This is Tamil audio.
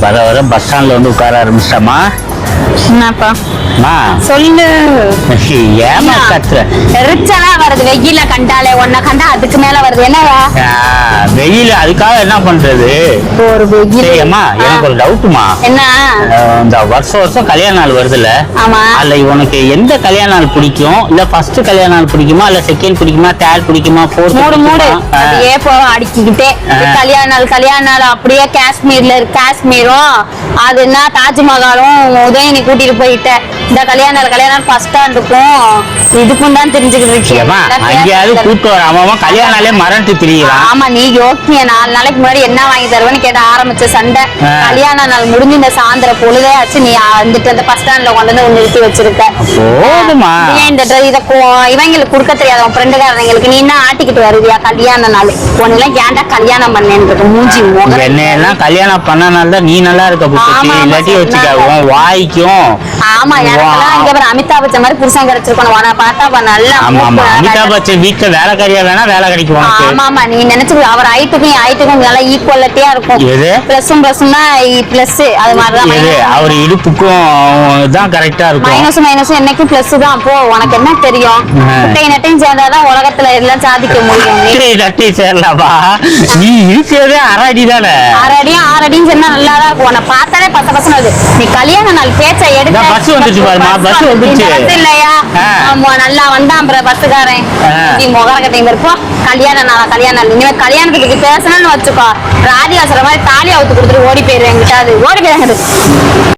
வர வர பஸ் ஸ்டாண்ட்ல வந்து உட்கார ஆரம்பிச்சிட்டமா. என்னப்பா சொல்லு. ஏமா கத்துற? எரிச்சலா வருது வெயில கண்டாலே, ஒன்ன கண்டா அதுக்கு மேல வருது. என்னவா வெயில்? அதுக்காக என்ன பண்றது? ஒரு வெயில். எனக்கு ஒரு டவுட்டுமா. என்ன? இந்த வருஷம் வருஷம் கல்யாண நாள் வருதுல்ல, அதுல உனக்கு எந்த கல்யாண நாள் பிடிக்கும்? இல்ல ஃபர்ஸ்ட் கல்யாண நாள் பிடிக்குமா, இல்ல செகண்ட் பிடிக்குமா, தேர்ட் பிடிக்குமா, ஃபோர்த்? மூடு அப்படியே போவோம் அடிக்கிட்டே. கல்யாண நாள் அப்படியே காஷ்மீரும் அது என்ன தாஜ்மஹாலும் உதயநிதி கூட்டிட்டு போயிட்ட. இந்த கல்யாண நாள் ஃபர்ஸ்டா இருக்கும். இதுக்கும் தான் தெரிஞ்சுக்கிட்டு இருக்கேன். கூட்டு வர அவன் கல்யாண நாளே மறந்து திரிகிறான். ஆமா, நீ யோக்கிய 4 நாளைக்கு முன்னாடி என்ன வாங்கி தருவேன்னு கேட்ட ஆரம்பிச்ச சண்டை. கல்யாண நாள் முடிஞ்சு இந்த சாயந்தர பொழுதே ஆச்சு, நீ வந்துட்டு அந்த பஸ் ஸ்டாண்ட்ல கொண்டு வந்து நிறுத்தி வச்சிருக்க. இவங்களுக்கு கொடுக்க தெரியாத உன் ஃப்ரெண்டுக்காரங்களுக்கு நீ என்ன ஆட்டிக்கிட்டு வருவியா? கல்யாண நாள் உனெல்லாம் ஏன்டா கல்யாணம் பண்ணேன்னு மூஞ்சி என்னெல்லாம் கல்யாணம் பண்ணனால்தான் நீ நல்லா இருக்க. இல்லாட்டி வச்சுக்க உன் வாய்க்கும். ஆமா, எனக்கு அமிதாப் பச்சன் மாதிரி புருஷன் கிடைச்சிருக்கணும். பார்த்தா நல்லா அமிதாப் பச்சன் வீட்டுல வேலைக்காரியா வேணா வேலை கிடைக்கும். ஆமா, நீ நினைச்சு அவர் ஹைட்டுக்கும் நல்லா ஈக்குவலிட்டியா இருக்கும். பிளஸும் பிளஸ் அது மாதிரிதான். அவர் இடுப்புக்கும் தான் கரெக்டா இருக்கும். மைனஸும் என்னைக்கும் பிளஸ் தான். போ, உனக்கு என்ன தெரியும்? நட்டையும் சேர்ந்தாதான் உலகத்துல எல்லாம் சாதிக்க முடியும். நட்டையும் சேரலாமா? நீ இருக்கிறதே அரடி தானே. ஆறடியும் சொன்னா நல்லாதான் இருக்கும். உன்னை பார்த்தாலே பசங்க நீ கல்யாண நாள் பேச்ச எடுத்து பஸ் வந்துச்சு பாருமா. பஸ் வந்துச்சு இல்லையா? நல்லா வந்தான் பஸ்ஸுக்காரன். முகர கட்டையும் இருப்போம். கல்யாண நாள் இனிமே கல்யாணத்துக்கு பேசணும்னு வச்சுக்கோ, ராதிகா சொல்ற மாதிரி தாலி அவுத்து கொடுத்துட்டு ஓடி போயிருவேன். ஓடி போயிருங்க.